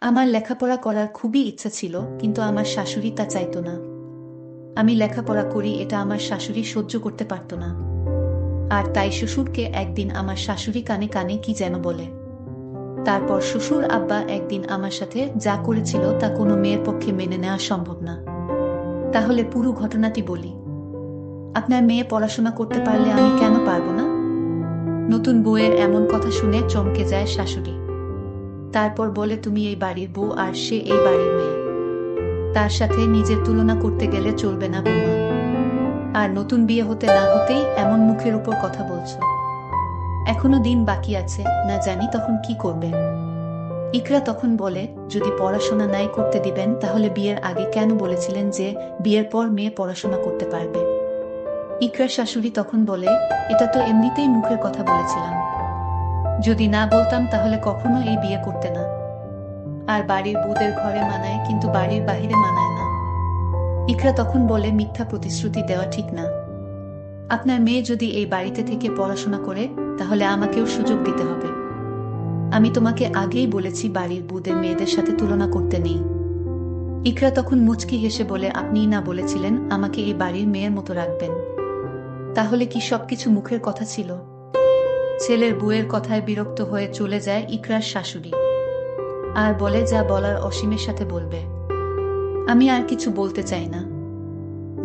আমার লেখাপড়া করার খুবই ইচ্ছা ছিল, কিন্তু আমার শাশুড়ি তা চাইতো না। আমি লেখাপড়া করি এটা আমার শাশুড়ি সহ্য করতে পারত না। আর তাই শ্বশুরকে একদিন আমার শাশুড়ি কানে কানে কি যেন বলে। তারপর শ্বশুর আব্বা একদিন আমার সাথে যা করেছিল তা কোনো মেয়ের পক্ষে মেনে নেওয়া সম্ভব না। তাহলে পুরো ঘটনাটি বলি। আপনার মেয়ে পড়াশোনা করতে পারলে আমি কেন পারবো না? নতুন বউয়ের এমন কথা শুনে চমকে যায় শাশুড়ি। তারপর বলে, তুমি এই বাড়ির বউ আর সে এই বাড়ির মেয়ে। তার সাথে নিজের তুলনা করতে গেলে চলবে না বৌমা। আর নতুন বিয়ে হতে না হতেই এমন মুখের উপর কথা বলছো। এখনো দিন বাকি আছে, না জানি তখন কি করবে। ইকরা তখন বলে, যদি পড়াশোনা নাই করতে দিবেন তাহলে বিয়ের আগে কেন বলেছিলেন যে বিয়ের পর মেয়ে পড়াশোনা করতে পারবে? ইকরার শাশুড়ি তখন বলে, এটা তো এমনিতেই মুখের কথা বলেছিলাম। যদি না বলতাম তাহলে কখনো এই বিয়ে করতে না। আর বাড়ির বউদের ঘরে মানায়, কিন্তু বাড়ির বাহিরে মানায় না। ইকরা তখন বলে, মিথ্যা প্রতিশ্রুতি দেওয়া ঠিক না। আপনার মেয়ে যদি এই বাড়িতে থেকে পড়াশোনা করে, তাহলে আমাকেও সুযোগ দিতে হবে। আমি তোমাকে আগেই বলেছি বাড়ির বউদের মেয়েদের সাথে তুলনা করতে নেই। ইকরা তখন মুচকি হেসে বলে, আপনিই না বলেছিলেন আমাকে এই বাড়ির মেয়ের মতো রাখবেন? তাহলে কি সবকিছু মুখের কথা ছিল? ছেলের বউয়ের কথায় বিরক্ত হয়ে চলে যায় ইকরার শাশুড়ি। আর বলে, যা বলার অসীমের সাথে বলবে। আমি আর কিছু বলতে চাই না।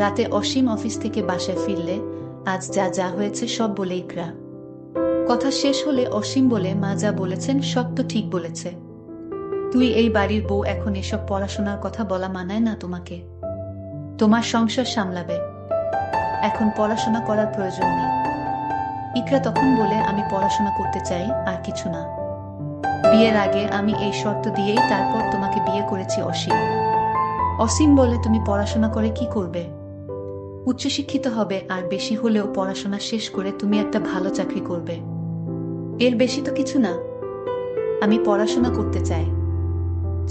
রাতে অসীম অফিস থেকে বাসায় ফিরলে, আজ যা যা হয়েছে সব বলে ইকরা। কথা শেষ হলে অসীম বলে, মা যা বলেছেন সব তো ঠিক বলেছে। তুই এই বাড়ির বউ, এখন এসব পড়াশোনার কথা বলা মানায় না তোমাকে। তোমার সংসার সামলাবে, এখন পড়াশোনা করার প্রয়োজন নেই। ইকরা তখন বলে, আমি পড়াশোনা করতে চাই, আর কিছু না। বিয়ের আগে আমি এই শর্ত দিয়েই তারপর তোমাকে বিয়ে করেছি অসীম। অসীম বলে, তুমি পড়াশোনা করে কি করবে? উচ্চশিক্ষিত হবে, আর বেশি হলেও পড়াশোনা শেষ করে তুমি একটা ভালো চাকরি করবে। এর বেশি তো কিছু না। আমি পড়াশোনা করতে চাই।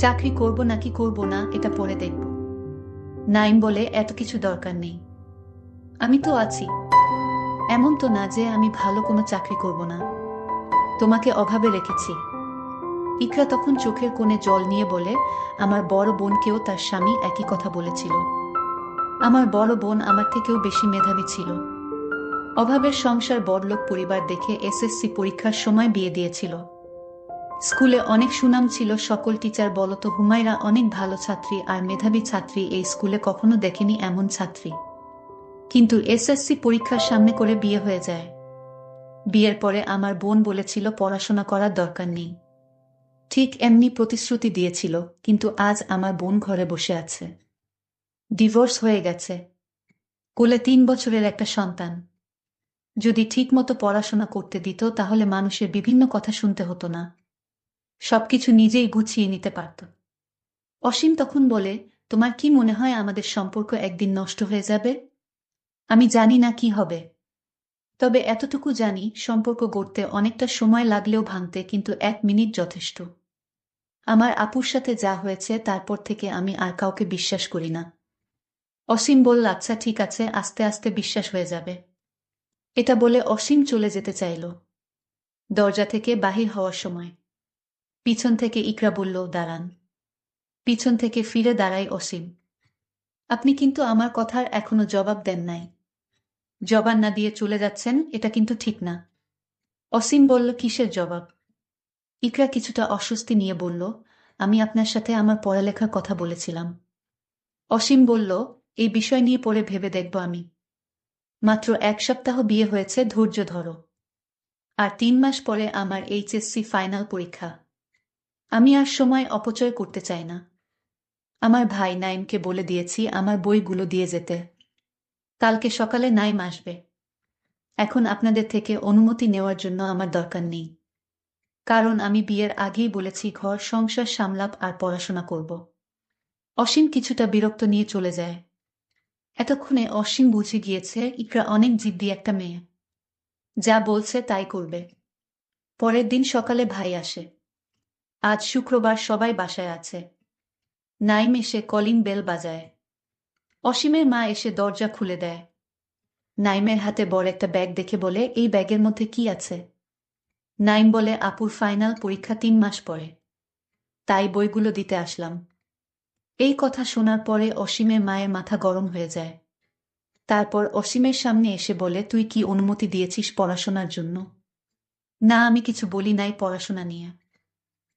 চাকরি করব নাকি করব না এটা পরে দেখব। নাইম বলে, এত কিছু দরকার নেই। আমি তো আছি। এমন তো না যে আমি ভালো কোনো চাকরি করব না। তোমাকে অভাবে রেখেছি। ইকরা তখন চোখের কোণে জল নিয়ে বলে, আমার বড় বোনকেও তার স্বামী একই কথা বলেছিল। আমার বড় বোন আমার থেকেও বেশি মেধাবী ছিল। অভাবের সংসার, বড়লোক পরিবার দেখে এসএসসি পরীক্ষার সময় বিয়ে দিয়েছিল। স্কুলে অনেক সুনাম ছিল, সকল টিচার বলতো হুমায়রা অনেক ভালো ছাত্রী আর মেধাবী ছাত্রী, এই স্কুলে কখনো দেখেনি এমন ছাত্রী। কিন্তু এসএসসি পরীক্ষার সামনে করে বিয়ে হয়ে যায়। বিয়ের পরে আমার বোন বলেছিল পড়াশোনা করার দরকার নেই। ঠিক এমনি প্রতিশ্রুতি দিয়েছিল, কিন্তু আজ আমার বোন ঘরে বসে আছে। ডিভোর্স হয়ে গেছে। কোলে 3 বছরের একটা সন্তান। যদি ঠিকমতো পড়াশোনা করতে দিত তাহলে মানুষের বিভিন্ন কথা শুনতে হতো না। সবকিছু নিজেই গুছিয়ে নিতে পারত। অসীম তখন বলে, তোমার কি মনে হয় আমাদের সম্পর্ক একদিন নষ্ট হয়ে যাবে? আমি জানি না কি হবে। তবে এতটুকু জানি, সম্পর্ক গড়তে অনেকটা সময় লাগলেও ভাঙতে কিন্তু 1 মিনিট যথেষ্ট। আমার আপুর সাথে যা হয়েছে তারপর থেকে আমি আর কাউকে বিশ্বাস করি না। অসীম বলল, আচ্ছা ঠিক আছে, আস্তে আস্তে বিশ্বাস হয়ে যাবে। এটা বলে অসীম চলে যেতে চাইল। দরজা থেকে বাহির হওয়ার সময় পিছন থেকে ইকরা বলল, দাঁড়ান। পিছন থেকে ফিরে দাঁড়ায় অসীম। আপনি কিন্তু আমার কথার এখনো জবাব দেন নাই। জবাব না দিয়ে চলে যাচ্ছেন, এটা কিন্তু ঠিক না। অসীম বলল, কিসের জবাব? ইকরা কিছুটা অস্বস্তি নিয়ে বলল, আমি আপনার সাথে আমার পড়ালেখার কথা বলেছিলাম। অসীম বলল, এই বিষয় নিয়ে পরে ভেবে দেখব আমি। মাত্র 1 সপ্তাহ বিয়ে হয়েছে, ধৈর্য ধরো। আর 3 মাস পরে আমার এইচএসসি ফাইনাল পরীক্ষা। আমি আর সময় অপচয় করতে চাই না। আমার ভাই নাইমকে বলে দিয়েছি আমার বইগুলো দিয়ে যেতে। কালকে সকালে নাইম আসবে। এখন আপনাদের থেকে অনুমতি নেওয়ার জন্য আমার দরকার নেই। কারণ আমি বিয়ের আগেই বলেছি ঘর সংসার সামলাপ আর পড়াশোনা করব। অসীম কিছুটা বিরক্ত নিয়ে চলে যায়। এতক্ষণে অসীম বুঝে গিয়েছে ইকরা অনেক জিদ্দি একটা মেয়ে। যা বলছে তাই করবে। পরের দিন সকালে ভাই আসে। আজ শুক্রবার, সবাই বাসায় আছে। নাইম এসে কলিং বেল বাজায়। অসীমের মা এসে দরজা খুলে দেয়। নাইমের হাতে বড় একটা ব্যাগ দেখে বলে, এই ব্যাগের মধ্যে কি আছে? নাইম বলে, আপুর ফাইনাল পরীক্ষা 3 মাস পরে। তাই বইগুলো দিতে আসলাম। এই কথা শোনার পরে অসীমের মায়ের মাথা গরম হয়ে যায়। তারপর অসীমের সামনে এসে বলে, তুই কি অনুমতি দিয়েছিস পড়াশোনার জন্য? না, আমি কিছু বলি নাই পড়াশোনা নিয়ে।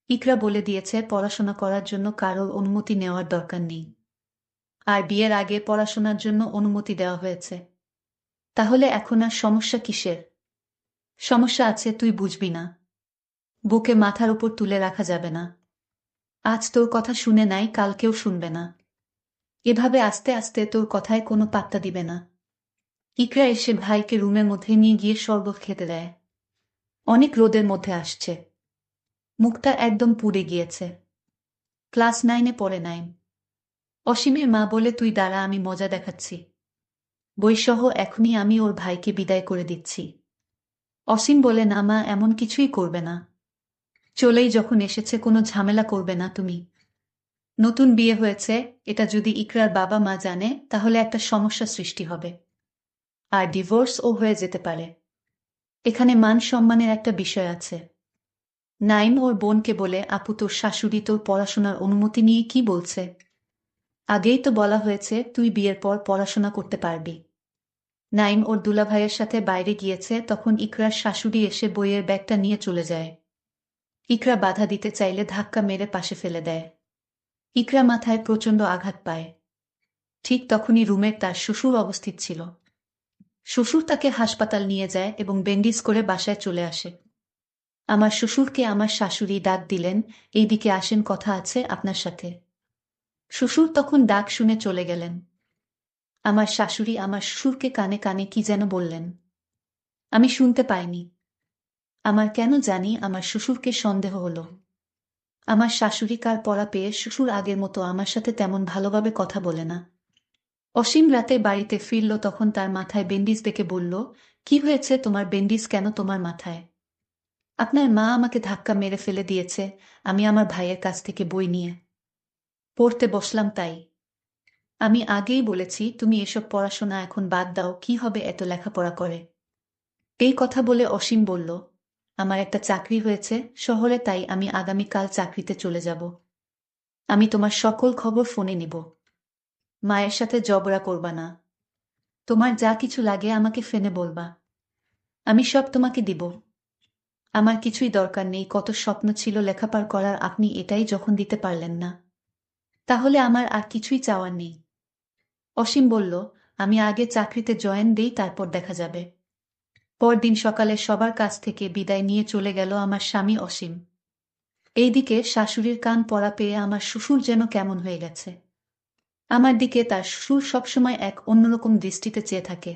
ইকরা বলে দিয়েছে পড়াশোনা করার জন্য কারোর অনুমতি নেওয়ার দরকার নেই। আর বিয়ের আগে পড়াশোনার জন্য অনুমতি দেওয়া হয়েছে। তাহলে এখন আর সমস্যা কিসের? সমস্যা আছে, তুই বুঝবি না। বুকে মাথার উপর তুলে রাখা যাবে না। আজ তোর কথা শুনে নাই, কালকেও শুনবে না। এভাবে আস্তে আস্তে তোর কথায় কোনো পাত্তা দিবে না। ইকরা এসে ভাইকে রুমের মধ্যে নিয়ে গিয়ে শরবত খেতে দেয়। অনেক রোদের মধ্যে আসছে। মুখটা একদম পুড়ে গিয়েছে। ক্লাস 9-এ পড়ে। 9। অসীমের মা বলে, তুই দাঁড়া, আমি মজা দেখাচ্ছি। বইসহ এখনই আমি ওর ভাইকে বিদায় করে দিচ্ছি। অসীম বলে, না মা, এমন কিছুই করবে না। চলেই যখন এসেছে কোনো ঝামেলা করবে না তুমি। নতুন বিয়ে হয়েছে, এটা যদি ইকরার বাবা মা জানে তাহলে একটা সমস্যা সৃষ্টি হবে। আর ডিভোর্সও হয়ে যেতে পারে। এখানে মান সম্মানের একটা বিষয় আছে। নাইম ওর বোনকে বলে, আপু, তোর শাশুড়ি তোর পড়াশোনার অনুমতি নিয়ে কি বলছে? আগেই তো বলা হয়েছে তুই বিয়ের পর পড়াশোনা করতে পারবি। নাইম ওর দুলাভাইয়ের সাথে বাইরে গিয়েছে, তখন ইকরার শাশুড়ি এসে বইয়ের ব্যাগটা নিয়ে চলে যায়। ইকরা বাধা দিতে চাইলে ধাক্কা মেরে পাশে ফেলে দেয়। ইকরা মাথায় প্রচণ্ড আঘাত পায়। ঠিক তখনই রুমের তার শ্বশুর উপস্থিত ছিল। শ্বশুর তাকে হাসপাতাল নিয়ে যায় এবং ব্যান্ডেজ করে বাসায় চলে আসে। আমার শ্বশুরকে আমার শাশুড়ি ডাক দিলেন, এইদিকে আসেন, কথা আছে আপনার সাথে। শ্বশুর তখন ডাক শুনে চলে গেলেন। আমার শাশুড়ি আমার শ্বশুরকে কানে কানে কি যেন বললেন। আমি শুনতে পাইনি। আমার কেন জানি আমার শ্বশুরকে সন্দেহ হলো। আমার শাশুড়ি কার পড়া পেয়ে শ্বশুর আগের মতো আমার সাথে তেমন ভালোভাবে কথা বলে না। অসীম রাতে বাড়িতে ফিরল, তখন তার মাথায় ব্যান্ডেজ দেখে বলল, কি হয়েছে তোমার, ব্যান্ডেজ কেন তোমার মাথায়? আপনার মা আমাকে ধাক্কা মেরে ফেলে দিয়েছে, আমি আমার ভাইয়ের কাছ থেকে বই নিয়ে পড়তে বসলাম তাই। আমি আগেই বলেছি তুমি এসব পড়াশোনা এখন বাদ দাও, কি হবে এত লেখাপড়া করে। এই কথা বলে অসীম বলল, আমার একটা চাকরি হয়েছে শহরে, তাই আমি আগামীকাল চাকরিতে চলে যাব। আমি তোমার সকল খবর ফোনে নিব। মায়ের সাথে ঝগড়া করবা না। তোমার যা কিছু লাগে আমাকে ফোনে বলবা। আমি সব তোমাকে দিব। আমার কিছুই দরকার নেই, কত স্বপ্ন ছিল লেখাপড়া করার, আপনি এটাই যখন দিতে পারলেন না, তাহলে আমার আর কিছুই চাওয়ার নেই। অসীম বলল, আমি আগে চাকরিতে জয়েন দেই, তারপর দেখা যাবে। পরদিন সকালে সবার কাছ থেকে বিদায় নিয়ে চলে গেল আমার স্বামী অসীম। এইদিকে শাশুড়ির কান পড়া পেয়ে আমার শ্বশুর যেন কেমন হয়ে গেছে। আমার দিকে তার শ্বশুর সবসময় এক অন্যরকম দৃষ্টিতে চেয়ে থাকে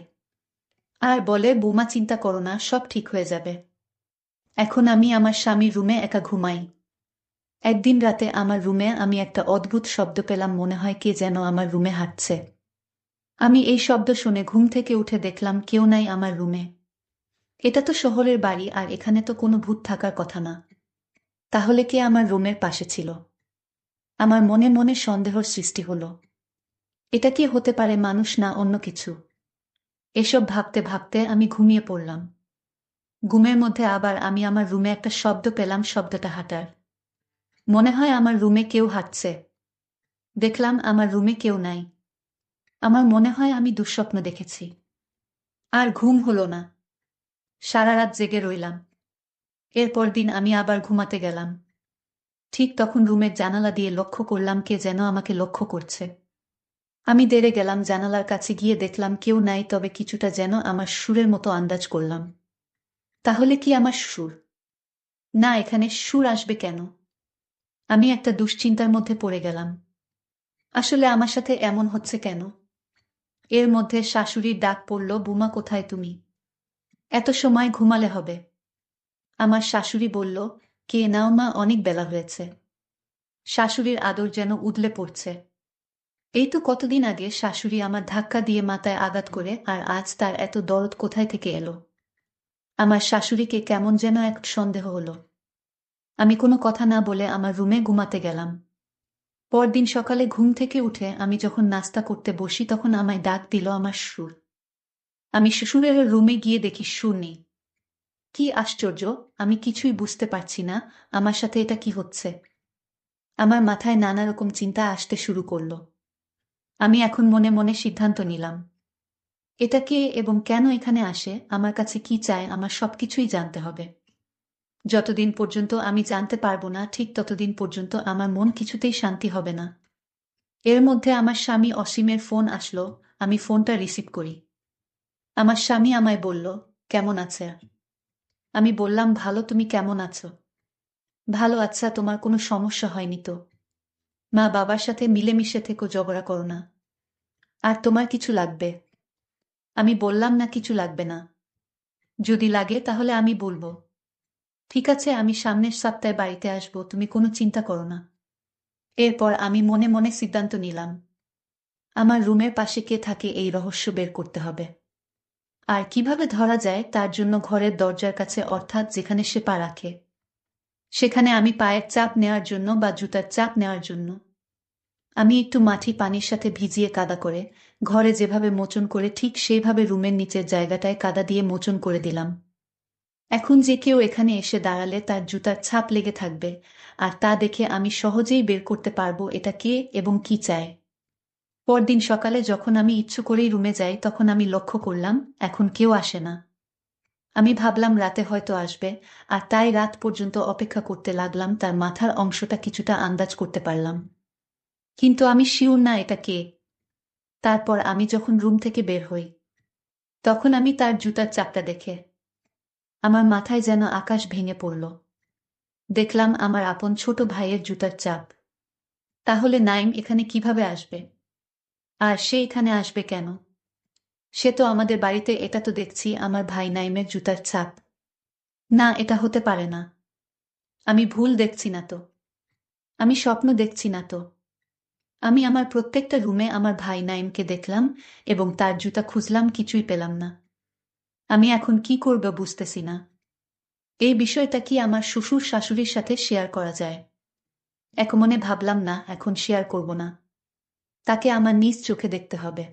আর বলে, বৌমা চিন্তা করো না, সব ঠিক হয়ে যাবে। এখন আমি আমার স্বামীর রুমে একা ঘুমাই। একদিন রাতে আমার রুমে আমি একটা অদ্ভুত শব্দ পেলাম, মনে হয় কে যেন আমার রুমে হাঁটছে। আমি এই শব্দ শুনে ঘুম থেকে উঠে দেখলাম কেউ নাই আমার রুমে। এটা তো শহরের বাড়ি, আর এখানে তো কোনো ভূত থাকার কথা না। তাহলে কে আমার রুমের পাশে ছিল? আমার মনে মনে সন্দেহর সৃষ্টি হলো। এটা কি হতে পারে, মানুষ না অন্য কিছু? এসব ভাবতে ভাবতে আমি ঘুমিয়ে পড়লাম। ঘুমের মধ্যে আবার আমি আমার রুমে একটা শব্দ পেলাম, শব্দটা হাঁটার। মনে হয় আমার রুমে কেউ হাঁটছে। দেখলাম আমার রুমে কেউ নাই। আমার মনে হয় আমি দুঃস্বপ্ন দেখেছি। আর ঘুম হলো না। সারা রাত জেগে রইলাম। এরপর দিন আমি আবার ঘুমাতে গেলাম। ঠিক তখন রুমের জানালা দিয়ে লক্ষ্য করলাম কে যেন আমাকে লক্ষ্য করছে। আমি দেরে গেলাম, জানালার কাছে গিয়ে দেখলাম কেউ নাই, তবে কিছুটা যেন আমার সুরের মতো আন্দাজ করলাম। তাহলে কি আমার সুর? না, এখানে সুর আসবে কেন? আমি একটা দুশ্চিন্তার মধ্যে পড়ে গেলাম। আসলে আমার সাথে এমন হচ্ছে কেন? এর মধ্যে শাশুড়ির ডাক পড়ল, বুমা কোথায় তুমি? এত সময় ঘুমালে হবে। আমার শাশুড়ি বলল, কে নাও মা, অনেক বেলা হয়েছে। শাশুড়ির আদর যেন উদলে পড়ছে। এই তো কতদিন আগে শাশুড়ি আমার ধাক্কা দিয়ে মাথায় আঘাত করে, আর আজ তার এত দরদ কোথায় থেকে এলো? আমার শাশুড়িকে কেমন যেন এক সন্দেহ হলো। আমি কোনো কথা না বলে আমার রুমে ঘুমাতে গেলাম। পরদিন সকালে ঘুম থেকে উঠে আমি যখন নাস্তা করতে বসি, তখন আমায় ডাক দিল আমার শ্বশুর। আমি শ্বশুরের রুমে গিয়ে দেখি শ্বশুর নেই। কি আশ্চর্য! আমি কিছুই বুঝতে পারছি না, আমার সাথে এটা কি হচ্ছে। আমার মাথায় নানা রকম চিন্তা আসতে শুরু করলো। আমি এখন মনে মনে সিদ্ধান্ত নিলাম, এটা কে এবং কেন এখানে আসে, আমার কাছে কি চায়, আমার সবকিছুই জানতে হবে। যতদিন পর্যন্ত আমি জানতে পারবো না, ঠিক ততদিন পর্যন্ত আমার মন কিছুতেই শান্তি হবে না। এর মধ্যে আমার স্বামী অসীমের ফোন আসলো। আমি ফোনটা রিসিভ করি। আমার স্বামী আমায় বলল, কেমন আছে? আমি বললাম, ভালো, তুমি কেমন আছো? ভালো। আচ্ছা, তোমার কোনো সমস্যা হয়নি তো? মা বাবার সাথে মিলেমিশে থেকো, ঝগড়া করো না। আর তোমার কিছু লাগবে? আমি বললাম, না, কিছু লাগবে না। যদি লাগে তাহলে আমি বলবো। ঠিক আছে, আমি সামনের সপ্তাহে বাড়িতে আসবো, তুমি কোনো চিন্তা করো না। এরপর আমি মনে মনে সিদ্ধান্ত নিলাম, আমার রুমের পাশে কে থাকে এই রহস্য বের করতে হবে। আর কিভাবে ধরা যায় তার জন্য ঘরের দরজার কাছে, অর্থাৎ যেখানে সে পা রাখে, সেখানে আমি পায়ের চাপ নেওয়ার জন্য বা জুতার চাপ নেওয়ার জন্য আমি একটু মাটি পানির সাথে ভিজিয়ে কাদা করে ঘরে যেভাবে মোচন করে, ঠিক সেইভাবে রুমের নিচের জায়গাটায় কাদা দিয়ে মোচন করে দিলাম। এখন যে কেউ এখানে এসে দাঁড়ালে তার জুতার ছাপ লেগে থাকবে, আর তা দেখে আমি সহজেই বের করতে পারবো এটা কে এবং কি চায়। পরদিন সকালে যখন আমি ইচ্ছু করেই রুমে যাই, তখন আমি লক্ষ্য করলাম এখন কেউ আসে না। আমি ভাবলাম রাতে হয়তো আসবে, আর তাই রাত পর্যন্ত অপেক্ষা করতে লাগলাম। তার মাথার অংশটা কিছুটা আন্দাজ করতে পারলাম, কিন্তু আমি শিওর না এটা কে। তারপর আমি যখন রুম থেকে বের হই, তখন আমি তার জুতার চাপটা দেখে আমার মাথায় যেন আকাশ ভেঙে পড়ল। দেখলাম আমার আপন ছোট ভাইয়ের জুতার চাপ। তাহলে নাইম এখানে কিভাবে আসবে? আর সে এখানে আসবে কেন? সে তো আমাদের বাড়িতে, এটা তো দেখছি আমার ভাই নাইমের জুতার ছাপ। না, এটা হতে পারে না। আমি ভুল দেখছি না তো? আমি স্বপ্ন দেখছি না তো? আমি আমার প্রত্যেকটা রুমে আমার ভাই নাইমকে দেখলাম এবং তার জুতা খুঁজলাম, কিছুই পেলাম না। আমি এখন কি করব বুঝতেছি না। এই বিষয়টা কি আমার শ্বশুর শাশুড়ির সাথে শেয়ার করা যায়? এক মনে ভাবলাম, না, এখন শেয়ার করব না। তাকে আমার নিজ চোখে দেখতে হবে।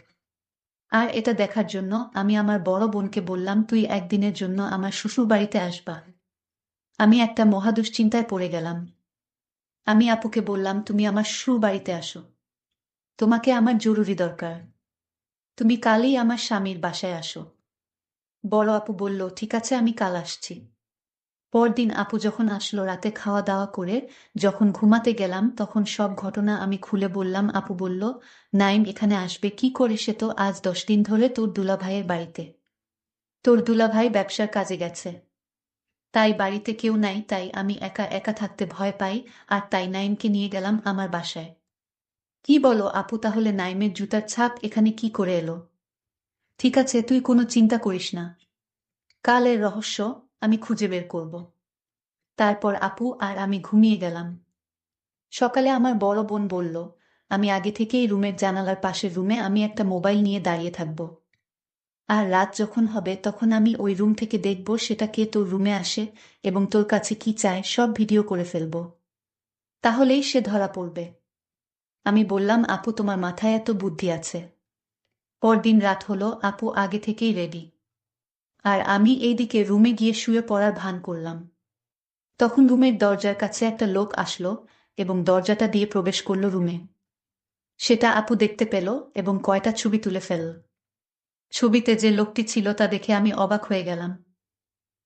আর এটা দেখার জন্য আমি আমার বড় বোনকে বললাম, তুই একদিনের জন্য আমার শ্বশুর বাড়িতে আসবা। আমি একটা মহা দুশ্চিন্তায় পড়ে গেলাম। আমি আপুকে বললাম, তুমি আমার শ্বশুর বাড়িতে আসো, তোমাকে আমার জরুরি দরকার। তুমি কালই আমার স্বামীর বাসায় আসো। বড় আপু বলল, ঠিক আছে, আমি কাল আসছি। পরদিন আপু যখন আসলো, রাতে খাওয়া দাওয়া করে যখন ঘুমাতে গেলাম, তখন সব ঘটনা আমি খুলে বললাম। আপু বলল, নাইম এখানে আসবে কি করে? সে তো আজ 10 দিন ধরে তোর দুলাভাইয়ের বাড়িতে। তোর দুলাভাই ব্যবসার কাজে গেছে, তাই বাড়িতে কেউ নাই, তাই আমি একা একা থাকতে ভয় পাই, আর তাই নাইমকে নিয়ে গেলাম আমার বাসায়। কি বলো আপু, তাহলে নাইমের জুতার ছাপ এখানে কি করে এলো? ঠিক আছে, তুই কোনো চিন্তা করিস না, কাল এর রহস্য আমি খুঁজে বের করব। তারপর আপু আর আমি ঘুমিয়ে গেলাম। সকালে আমার বড় বোন বলল, আমি আগে থেকেই রুমের জানালার পাশের রুমে আমি একটা মোবাইল নিয়ে দাঁড়িয়ে থাকব, আর রাত যখন হবে তখন আমি ওই রুম থেকে দেখব সেটা কে তোর রুমে আসে এবং তোর কাছে কি চায় সব ভিডিও করে ফেলব। তাহলেই সে ধরা পড়বে। আমি বললাম, আপু তোমার মাথায় এত বুদ্ধি আছে। পরদিন রাত হলো, আপু আগে থেকেই রেডি, আর আমি এইদিকে রুমে গিয়ে শুয়ে পড়ার ভান করলাম। তখন রুমের দরজার কাছে একটা লোক আসলো এবং দরজাটা দিয়ে প্রবেশ করলো রুমে। সেটা আপু দেখতে পেল এবং কয়টা ছবি তুলে ফেলল। ছবিতে যে লোকটি ছিল তা দেখে আমি অবাক হয়ে গেলাম।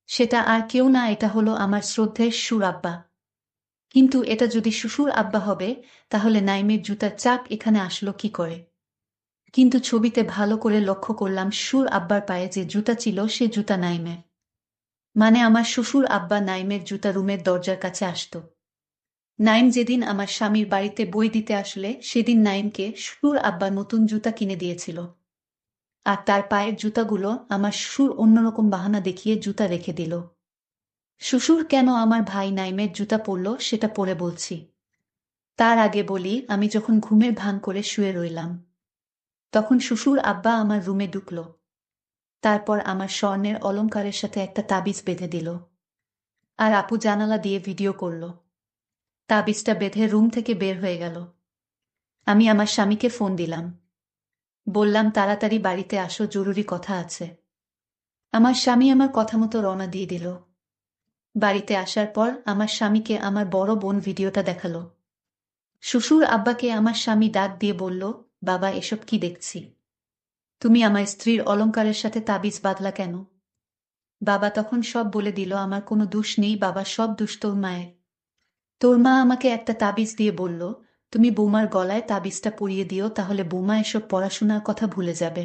সেটা আর কেউ না, এটা হলো আমার শ্রদ্ধেয় শ্বশুর আব্বা। কিন্তু এটা যদি শ্বশুর আব্বা হবে, তাহলে নাইমের জুতার চাপ এখানে আসলো কি করে? কিন্তু ছবিতে ভালো করে লক্ষ্য করলাম, শ্বশুর আব্বার পায়ে যে জুতা ছিল সে জুতা নাইমের। মানে আমার শ্বশুর আব্বা নাইমের জুতা রুমের দরজার কাছে আসতো। নাইম যেদিন আমার স্বামীর বাড়িতে বই দিতে আসলে, সেদিন নাইমকে শ্বশুর আব্বা নতুন জুতা কিনে দিয়েছিল। আর তার পায়ের জুতাগুলো আমার শ্বশুর অন্যরকম বাহানা দেখিয়ে জুতা রেখে দিল। শ্বশুর কেন আমার ভাই নাইমের জুতা পরল সেটা পরে বলছি। তার আগে বলি, আমি যখন ঘুমের ভান করে শুয়ে রইলাম, তখন শ্বশুর আব্বা আমার রুমে ঢুকল। তারপর আমার স্বর্ণের অলংকারের সাথে একটা তাবিজ বেঁধে দিল, আর আপু জানালা দিয়ে ভিডিও করল। তাবিজটা বেঁধে রুম থেকে বের হয়ে গেল। আমি আমার স্বামীকে ফোন দিলাম, বললাম তাড়াতাড়ি বাড়িতে আসো, জরুরি কথা আছে। আমার স্বামী আমার কথা মতো রওনা দিয়ে দিল। বাড়িতে আসার পর আমার স্বামীকে আমার বড় বোন ভিডিওটা দেখালো। শ্বশুর আব্বাকে আমার স্বামী ডাক দিয়ে বলল, বাবা এসব কি দেখছি? তুমি আমার স্ত্রীর অলংকারের সাথে তাবিজ বাঁধলা কেন? বাবা তখন সব বলে দিল, আমার কোনো দোষ নেই বাবা, সব দোষ তোর মায়ের। তোর মা আমাকে একটা তাবিজ দিয়ে বলল, তুমি বৌমার গলায় তাবিজটা পরিয়ে দিও, তাহলে বৌমা এসব পড়াশোনার কথা ভুলে যাবে।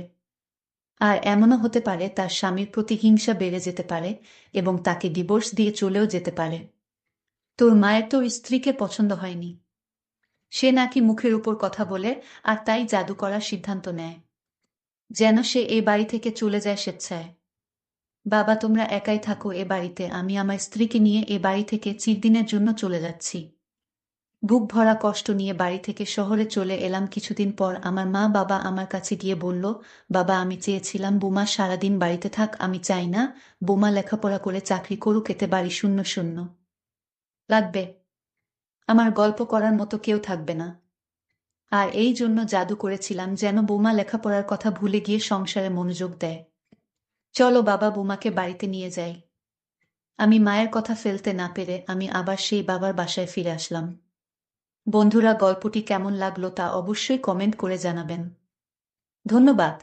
আর এমনও হতে পারে তার স্বামীর প্রতি হিংসা বেড়ে যেতে পারে এবং তাকে ডিভোর্স দিয়ে চলেও যেতে পারে। তোর মায়ের তোর স্ত্রীকে পছন্দ হয়নি। সে নাকি মুখের উপর কথা বলে আর তাই জাদু করার সিদ্ধান্ত নেয়, যেন সে এ বাড়ি থেকে চলে যায় স্বেচ্ছায়। বাবা তোমরা একাই থাকো এ বাড়িতে, আমি আমার স্ত্রীকে নিয়ে এ বাড়ি থেকে চিরদিনের জন্য চলে যাচ্ছি। বুক ভরা কষ্ট নিয়ে বাড়ি থেকে শহরে চলে এলাম। কিছুদিন পর আমার মা বাবা আমার কাছে গিয়ে বলল, বাবা আমি চেয়েছিলাম বোমা সারাদিন বাড়িতে থাক, আমি চাই না বোমা লেখাপড়া করে চাকরি করুক, এতে বাড়ি শূন্য শূন্য লাগবে, আমার গল্প করার মতো কেউ থাকবে না। আর এই জন্য জাদু করেছিলাম যেন বোমা লেখাপড়ার কথা ভুলে গিয়ে সংসারে মনোযোগ দেয়। চলো বাবা বোমাকে বাড়িতে নিয়ে যাই। আমি মায়ের কথা ফেলতে না পেরে আমি আবার সেই বাবার বাসায় ফিরে আসলাম। বন্ধুরা গল্পটি কেমন লাগলো তা অবশ্যই কমেন্ট করে জানাবেন। ধন্যবাদ।